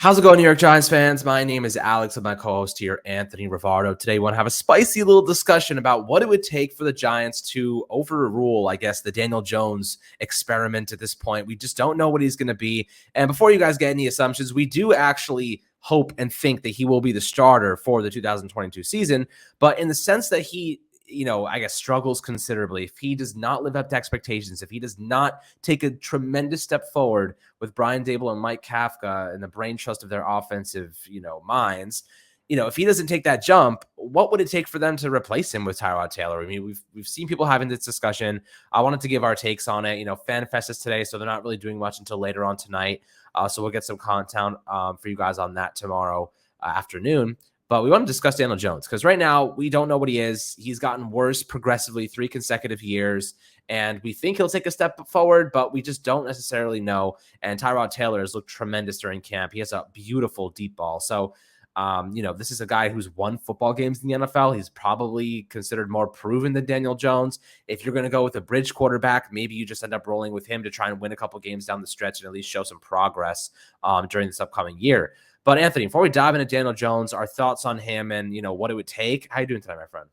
How's it going, New York Giants fans? My name is Alex and my co-host here, Anthony Rivardo. Today, we want to have a spicy little discussion about what it would take for the Giants to overrule, I guess, the Daniel Jones experiment at this point. We just don't know what he's going to be. And before you guys get any assumptions, we do actually hope and think that he will be the starter for the 2022 season. But in the sense that he I guess struggles considerably, if he does not live up to expectations, if he does not take a tremendous step forward with Brian Dable and Mike Kafka and the brain trust of their offensive, minds, if he doesn't take that jump, what would it take for them to replace him with Tyrod Taylor? I mean, we've seen people having this discussion. I wanted to give our takes on it. FanFest is today, so they're not really doing much until later on tonight. So we'll get some content for you guys on that tomorrow afternoon. But we want to discuss Daniel Jones because right now we don't know what he is. He's gotten worse progressively 3 consecutive years, and we think he'll take a step forward, but we just don't necessarily know. And Tyrod Taylor has looked tremendous during camp. He has a beautiful deep ball. So, this is a guy who's won football games in the NFL. He's probably considered more proven than Daniel Jones. If you're going to go with a bridge quarterback, maybe you just end up rolling with him to try and win a couple games down the stretch and at least show some progress during this upcoming year. But Anthony, before we dive into Daniel Jones, our thoughts on him and, what it would take. How you doing tonight, my friend?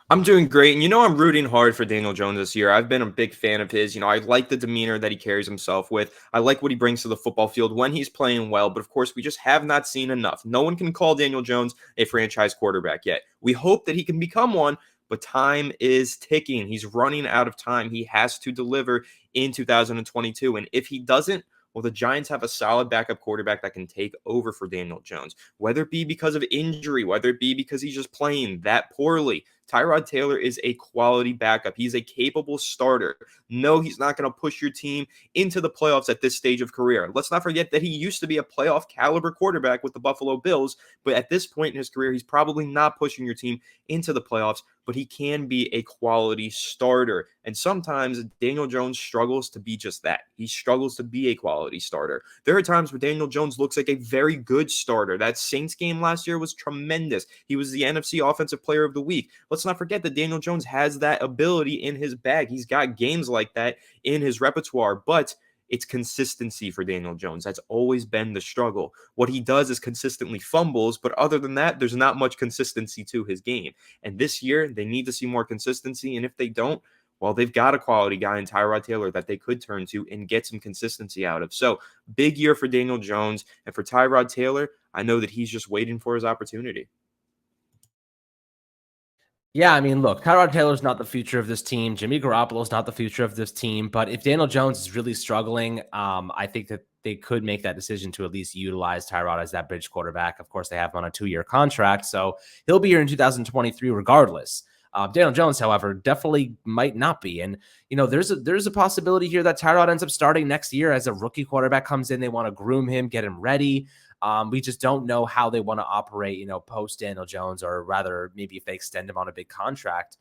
I'm doing great. And I'm rooting hard for Daniel Jones this year. I've been a big fan of his. I like the demeanor that he carries himself with. I like what he brings to the football field when he's playing well. But of course, we just have not seen enough. No one can call Daniel Jones a franchise quarterback yet. We hope that he can become one, but time is ticking. He's running out of time. He has to deliver in 2022. And if he doesn't, well, the Giants have a solid backup quarterback that can take over for Daniel Jones, whether it be because of injury, whether it be because he's just playing that poorly. Tyrod Taylor is a quality backup. He's a capable starter. No, he's not going to push your team into the playoffs at this stage of career. Let's not forget that he used to be a playoff caliber quarterback with the Buffalo Bills, but at this point in his career, he's probably not pushing your team into the playoffs, but he can be a quality starter. And sometimes Daniel Jones struggles to be just that. He struggles to be a quality starter. There are times where Daniel Jones looks like a very good starter. That Saints game last year was tremendous. He was the NFC Offensive Player of the Week. Let's not forget that Daniel Jones has that ability in his bag. He's got games like that in his repertoire, but it's consistency for Daniel Jones. That's always been the struggle. What he does is consistently fumbles, but other than that, there's not much consistency to his game. And this year, they need to see more consistency, and if they don't, well, they've got a quality guy in Tyrod Taylor that they could turn to and get some consistency out of. So, big year for Daniel Jones, and for Tyrod Taylor, I know that he's just waiting for his opportunity. Yeah, I mean, look, Tyrod Taylor's not the future of this team. Jimmy Garoppolo's not the future of this team. But if Daniel Jones is really struggling, I think that they could make that decision to at least utilize Tyrod as that bridge quarterback. Of course, they have him on a 2-year contract, so he'll be here in 2023 regardless. Daniel Jones, however, definitely might not be. And, there's a possibility here that Tyrod ends up starting next year as a rookie quarterback comes in. They want to groom him, get him ready. We just don't know how they want to operate, post Daniel Jones, or rather maybe if they extend him on a big contract,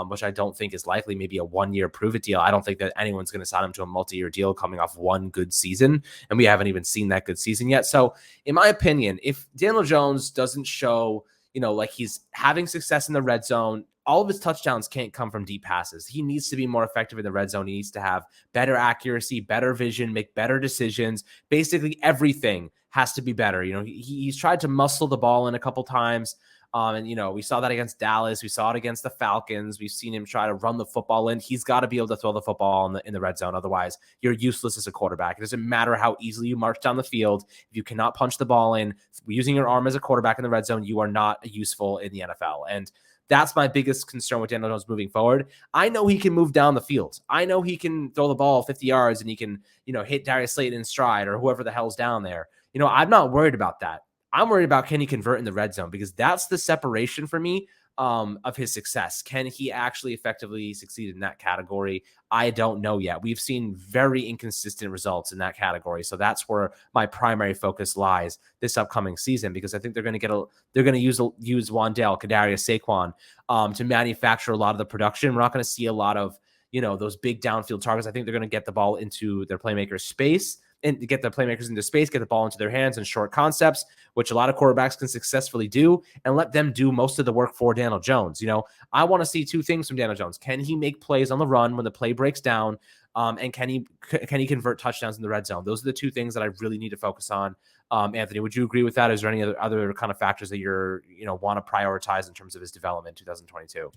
which I don't think is likely, maybe a 1-year prove it deal. I don't think that anyone's going to sign him to a multi-year deal coming off one good season, and we haven't even seen that good season yet. So in my opinion, if Daniel Jones doesn't show, like he's having success in the red zone, all of his touchdowns can't come from deep passes. He needs to be more effective in the red zone. He needs to have better accuracy, better vision, make better decisions. Basically everything has to be better. He's tried to muscle the ball in a couple times. And we saw that against Dallas. We saw it against the Falcons. We've seen him try to run the football in. He's got to be able to throw the football in the red zone. Otherwise, you're useless as a quarterback. It doesn't matter how easily you march down the field. If you cannot punch the ball in using your arm as a quarterback in the red zone, you are not useful in the NFL. And that's my biggest concern with Daniel Jones moving forward. I know he can move down the field. I know he can throw the ball 50 yards and he can, hit Darius Slayton in stride or whoever the hell's down there. I'm not worried about that. I'm worried about, can he convert in the red zone? Because that's the separation for me of his success. Can he actually effectively succeed in that category? I don't know yet. We've seen very inconsistent results in that category. So that's where my primary focus lies this upcoming season, because I think they're going to use Wan'Dale, Kadarius, Saquon to manufacture a lot of the production. We're not going to see a lot of, those big downfield targets. I think they're going to get the ball into their playmakers' space and get the playmakers into space, get the ball into their hands and short concepts, which a lot of quarterbacks can successfully do, and let them do most of the work for Daniel Jones. I want to see two things from Daniel Jones. Can he make plays on the run when the play breaks down? And can he convert touchdowns in the red zone? Those are the two things that I really need to focus on. Anthony, would you agree with that? Is there any other kind of factors that want to prioritize in terms of his development in 2022?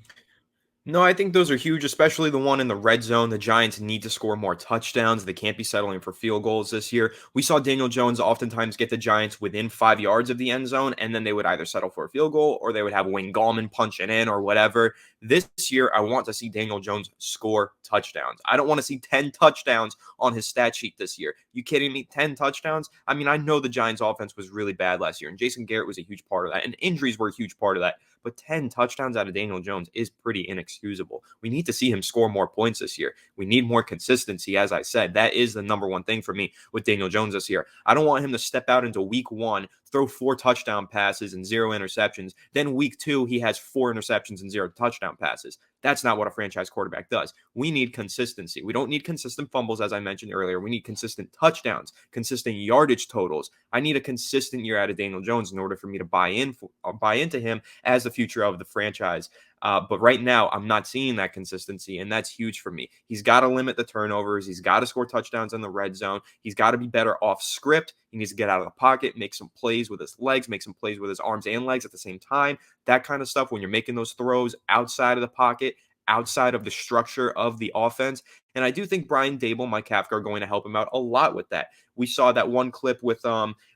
No, I think those are huge, especially the one in the red zone. The Giants need to score more touchdowns. They can't be settling for field goals this year. We saw Daniel Jones oftentimes get the Giants within 5 yards of the end zone, and then they would either settle for a field goal or they would have Wayne Gallman punch it in or whatever. This year, I want to see Daniel Jones score touchdowns. I don't want to see 10 touchdowns on his stat sheet this year. You kidding me? 10 touchdowns? I mean, I know the Giants offense was really bad last year, and Jason Garrett was a huge part of that, and injuries were a huge part of that. But 10 touchdowns out of Daniel Jones is pretty inexcusable. We need to see him score more points this year. We need more consistency, as I said. That is the number one thing for me with Daniel Jones this year. I don't want him to step out into week 1, throw 4 touchdown passes and 0 interceptions. Then week 2, he has 4 interceptions and 0 touchdown passes. That's not what a franchise quarterback does. We need consistency. We don't need consistent fumbles, as I mentioned earlier. We need consistent touchdowns, consistent yardage totals. I need a consistent year out of Daniel Jones in order for me to buy into him as the future of the franchise. But right now, I'm not seeing that consistency, and that's huge for me. He's got to limit the turnovers. He's got to score touchdowns in the red zone. He's got to be better off script. He needs to get out of the pocket, make some plays with his legs, make some plays with his arms and legs at the same time. That kind of stuff when you're making those throws outside of the pocket, outside of the structure of the offense. And I do think Brian Dable, Mike Kafka, are going to help him out a lot with that. We saw that one clip with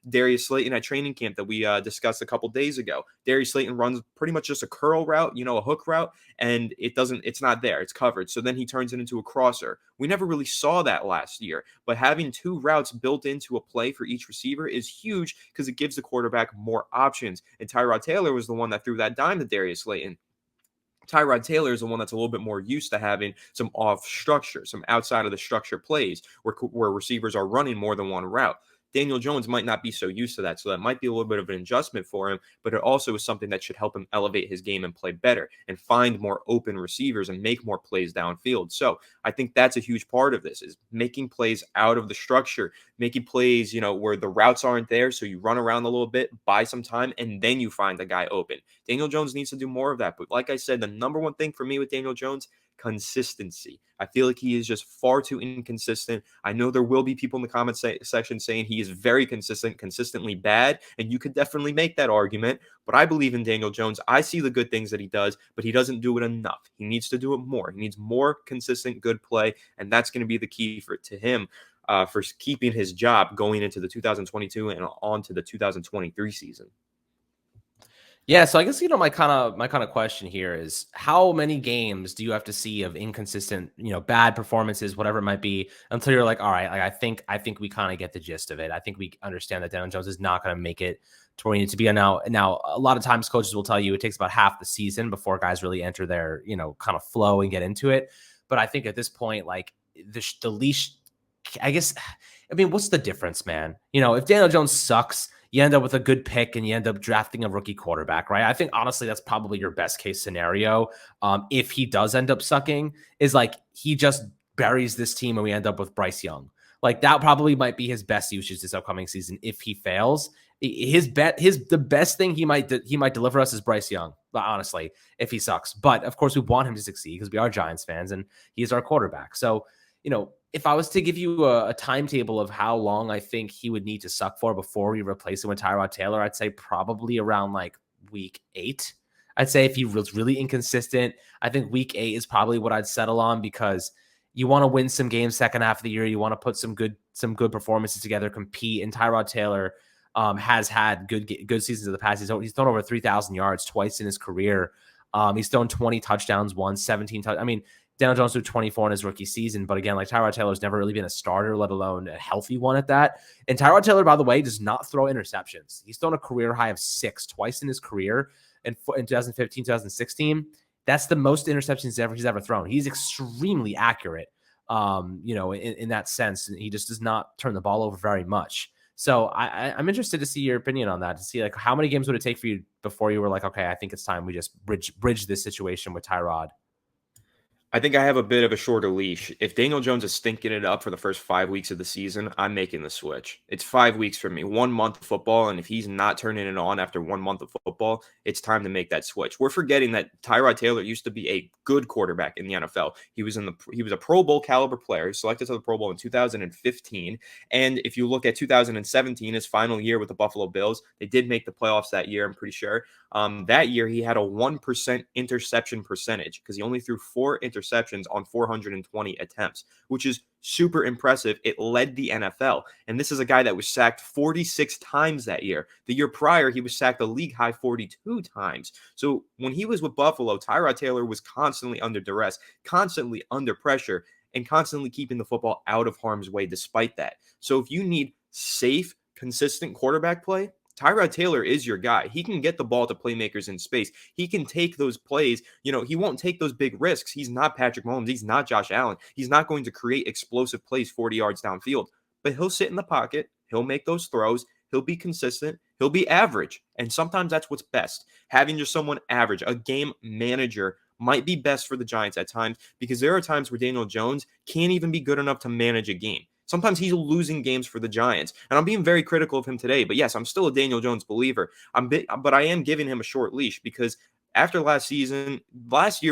Darius Slayton at training camp that we discussed a couple days ago. Darius Slayton runs pretty much just a curl route, a hook route, and it's not there. It's covered. So then he turns it into a crosser. We never really saw that last year, but having 2 routes built into a play for each receiver is huge because it gives the quarterback more options. And Tyrod Taylor was the one that threw that dime to Darius Slayton. Tyrod Taylor is the one that's a little bit more used to having some off structure, some outside of the structure plays where receivers are running more than one route. Daniel Jones might not be so used to that, so that might be a little bit of an adjustment for him, but it also is something that should help him elevate his game and play better and find more open receivers and make more plays downfield. So I think that's a huge part of this is making plays out of the structure, making plays, where the routes aren't there, so you run around a little bit, buy some time, and then you find the guy open. Daniel Jones needs to do more of that, but like I said, the number one thing for me with Daniel Jones, consistency. I feel like he is just far too inconsistent. I know there will be people in the comment section saying he is very consistent, consistently bad, and you could definitely make that argument, but I believe in Daniel Jones. I see the good things that he does, but he doesn't do it enough. He needs to do it more. He needs more consistent good play, and that's going to be the key to him for keeping his job going into the 2022 and on to the 2023 season. Yeah, so I guess my kind of question here is how many games do you have to see of inconsistent, bad performances, whatever it might be, until you're like, all right, like I think we kind of get the gist of it. I think we understand that Daniel Jones is not going to make it to where we need to be. Now, a lot of times coaches will tell you it takes about half the season before guys really enter their, kind of flow and get into it. But I think at this point, like the leash, I guess, I mean, what's the difference, man? If Daniel Jones sucks, you end up with a good pick and you end up drafting a rookie quarterback, right? I think honestly, that's probably your best case scenario. If he does end up sucking, is like he just buries this team and we end up with Bryce Young. Like that probably might be his best usage this upcoming season. If he fails, the best thing he might deliver us is Bryce Young. Honestly, if he sucks, but of course we want him to succeed because we are Giants fans and he's our quarterback. So if I was to give you a timetable of how long I think he would need to suck for before we replace him with Tyrod Taylor, I'd say probably around like week 8. I'd say if he was really inconsistent, I think week 8 is probably what I'd settle on because you want to win some games second half of the year. You want to put some good performances together, compete. And Tyrod Taylor has had good seasons in the past. He's thrown over 3,000 yards twice in his career. He's thrown 20 touchdowns once, 17 touchdowns. I mean, Daniel Jones threw 24 in his rookie season, but again, like Tyrod Taylor's never really been a starter, let alone a healthy one at that. And Tyrod Taylor, by the way, does not throw interceptions. He's thrown a career high of 6 twice in his career in 2015, 2016. That's the most interceptions he's ever thrown. He's extremely accurate, in that sense. He just does not turn the ball over very much. So I'm interested to see your opinion on that, to see like how many games would it take for you before you were like, okay, I think it's time we just bridge this situation with Tyrod. I think I have a bit of a shorter leash. If Daniel Jones is stinking it up for the first 5 weeks of the season, I'm making the switch. It's 5 weeks for me, 1 month of football. And if he's not turning it on after 1 month of football, it's time to make that switch. We're forgetting that Tyrod Taylor used to be a good quarterback in the NFL. He was a Pro Bowl caliber player. He was selected to the Pro Bowl in 2015. And if you look at 2017, his final year with the Buffalo Bills, they did make the playoffs that year, I'm pretty sure. That year, he had a 1% interception percentage because he only threw 4 interceptions on 420 attempts, which is super impressive. It led the NFL. And this is a guy that was sacked 46 times that year. The year prior, he was sacked a league high 42 times. So when he was with Buffalo, Tyrod Taylor was constantly under duress, constantly under pressure, and constantly keeping the football out of harm's way despite that. So if you need safe, consistent quarterback play, Tyrod Taylor is your guy. He can get the ball to playmakers in space. He can take those plays. He won't take those big risks. He's not Patrick Mahomes. He's not Josh Allen. He's not going to create explosive plays 40 yards downfield, but he'll sit in the pocket. He'll make those throws. He'll be consistent. He'll be average. And sometimes that's what's best. Having just someone average, a game manager, might be best for the Giants at times because there are times where Daniel Jones can't even be good enough to manage a game. Sometimes he's losing games for the Giants. And I'm being very critical of him today. But yes, I'm still a Daniel Jones believer. But I am giving him a short leash because after last year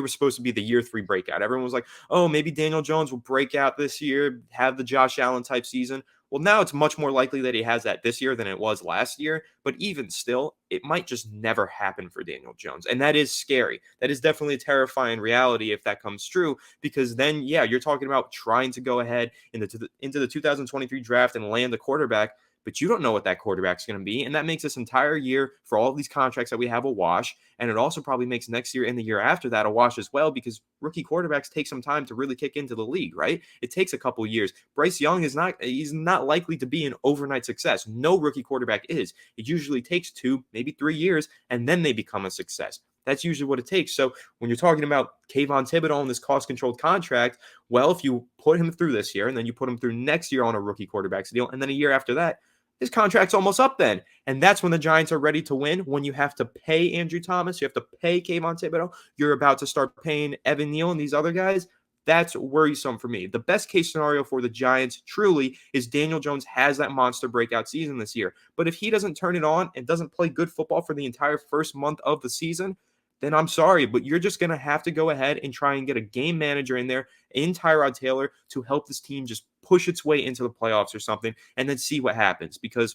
was supposed to be the year 3 breakout. Everyone was like, oh, maybe Daniel Jones will break out this year, have the Josh Allen type season. Well, now it's much more likely that he has that this year than it was last year. But even still, it might just never happen for Daniel Jones. And that is scary. That is definitely a terrifying reality if that comes true, because then, yeah, you're talking about trying to go ahead into the 2023 draft and land a quarterback, but you don't know what that quarterback's going to be. And that makes this entire year for all of these contracts that we have a wash. And it also probably makes next year and the year after that a wash as well, because rookie quarterbacks take some time to really kick into the league, right? It takes a couple years. Bryce Young he's not likely to be an overnight success. No rookie quarterback is. It usually takes 2, maybe 3 years, and then they become a success. That's usually what it takes. So when you're talking about Kayvon Thibodeau on this cost-controlled contract, well, if you put him through this year and then you put him through next year on a rookie quarterback's deal, and then a year after that, his contract's almost up then. And that's when the Giants are ready to win, when you have to pay Andrew Thomas, you have to pay Kayvon Thibodeau, you're about to start paying Evan Neal and these other guys. That's worrisome for me. The best case scenario for the Giants truly is Daniel Jones has that monster breakout season this year. But if he doesn't turn it on and doesn't play good football for the entire first month of the season, then I'm sorry, but you're just going to have to go ahead and try and get a game manager in there in Tyrod Taylor to help this team just push its way into the playoffs or something, and then see what happens, because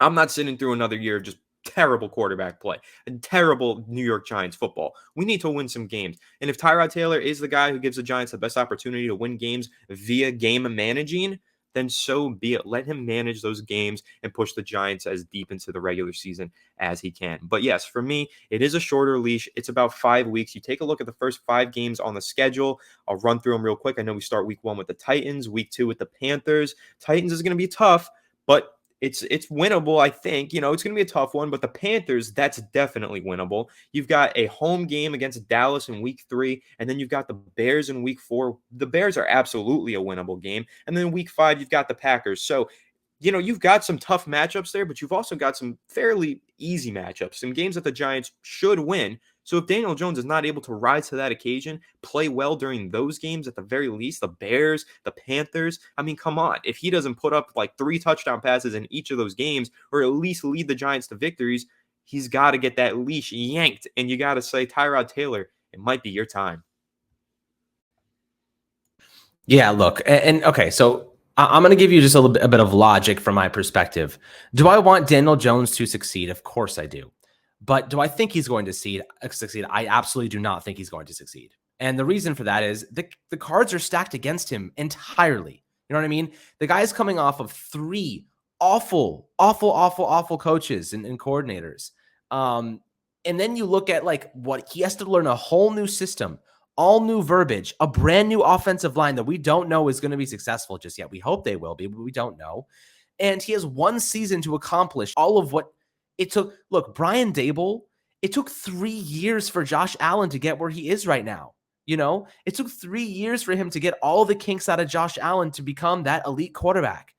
I'm not sitting through another year of just terrible quarterback play and terrible New York Giants football. We need to win some games. And if Tyrod Taylor is the guy who gives the Giants the best opportunity to win games via game managing, then so be it. Let him manage those games and push the Giants as deep into the regular season as he can. But yes, for me, it is a shorter leash. It's about 5 weeks. You take a look at the first 5 games on the schedule. I'll run through them real quick. I know we start week 1 with the Titans, week 2 with the Panthers. Titans is going to be tough, but it's winnable, I think. It's going to be a tough one, but the Panthers, that's definitely winnable. You've got a home game against Dallas in week 3, and then you've got the Bears in week 4. The Bears are absolutely a winnable game. And then week 5, you've got the Packers. So, you've got some tough matchups there, but you've also got some fairly easy matchups, some games that the Giants should win. So if Daniel Jones is not able to rise to that occasion, play well during those games at the very least, the Bears, the Panthers, I mean, come on. If he doesn't put up like 3 touchdown passes in each of those games, or at least lead the Giants to victories, he's got to get that leash yanked. And you got to say, Tyrod Taylor, it might be your time. Yeah, look, and okay, so I'm going to give you just a bit of logic from my perspective. Do I want Daniel Jones to succeed? Of course I do. But do I think he's going to succeed? I absolutely do not think he's going to succeed. And the reason for that is the cards are stacked against him entirely. You know what I mean? The guy's coming off of 3 awful coaches and coordinators. And then you look at like what he has to learn, a whole new system, all new verbiage, a brand new offensive line that we don't know is going to be successful just yet. We hope they will be, but we don't know. And he has 1 season to accomplish all of what it took. Look, Brian Daboll, it took 3 years for Josh Allen to get where he is right now. It took 3 years for him to get all the kinks out of Josh Allen to become that elite quarterback.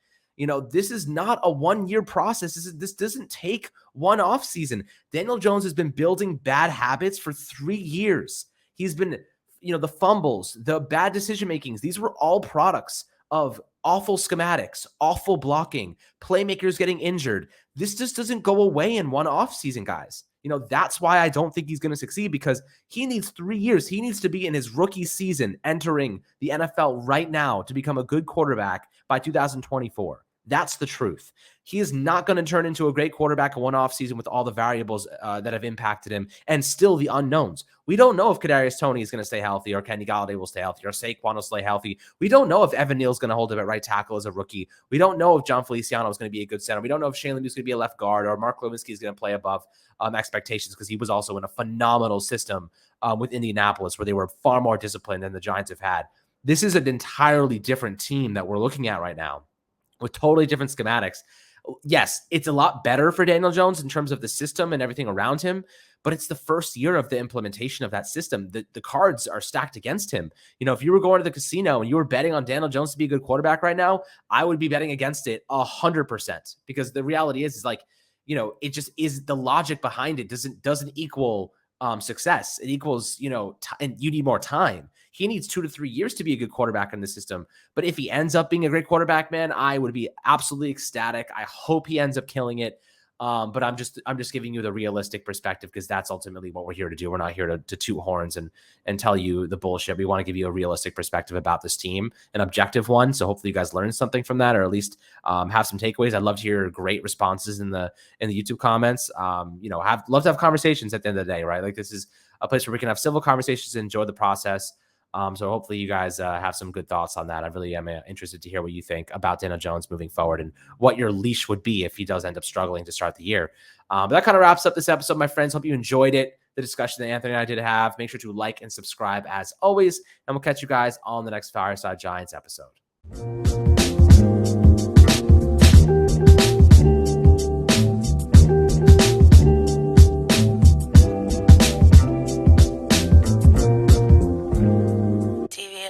This is not a 1-year process. This doesn't take 1 offseason. Daniel Jones has been building bad habits for 3 years. He's been the fumbles, the bad decision makings, these were all products of awful schematics, awful blocking, playmakers getting injured. This just doesn't go away in one offseason, guys. That's why I don't think he's going to succeed, because he needs 3 years. He needs to be in his rookie season entering the NFL right now to become a good quarterback by 2024. That's the truth. He is not going to turn into a great quarterback in one offseason with all the variables that have impacted him and still the unknowns. We don't know if Kadarius Toney is going to stay healthy, or Kenny Golladay will stay healthy, or Saquon will stay healthy. We don't know if Evan Neal's going to hold up at right tackle as a rookie. We don't know if John Feliciano is going to be a good center. We don't know if Shane Lemieux is going to be a left guard, or Mark Lewinsky is going to play above expectations, because he was also in a phenomenal system with Indianapolis, where they were far more disciplined than the Giants have had. This is an entirely different team that we're looking at right now, with totally different schematics. Yes, it's a lot better for Daniel Jones in terms of the system and everything around him, but it's the first year of the implementation of that system. The cards are stacked against him. If you were going to the casino and you were betting on Daniel Jones to be a good quarterback right now, I would be betting against it 100%, because the reality is like, it just is, the logic behind it doesn't equal success. It equals, and you need more time. He needs 2 to 3 years to be a good quarterback in the system. But if he ends up being a great quarterback, man, I would be absolutely ecstatic. I hope he ends up killing it. But I'm just giving you the realistic perspective, because that's ultimately what we're here to do. We're not here to toot horns and tell you the bullshit. We want to give you a realistic perspective about this team, an objective one. So hopefully you guys learned something from that, or at least have some takeaways. I'd love to hear great responses in the YouTube comments. Love to have conversations at the end of the day, right? Like, this is a place where we can have civil conversations and enjoy the process. So hopefully you guys have some good thoughts on that. I really am interested to hear what you think about Daniel Jones moving forward, and what your leash would be if he does end up struggling to start the year. But that kind of wraps up this episode, my friends. Hope you enjoyed it. The discussion that Anthony and I did have. Make sure to like and subscribe as always, and we'll catch you guys on the next Fireside Giants episode.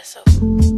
So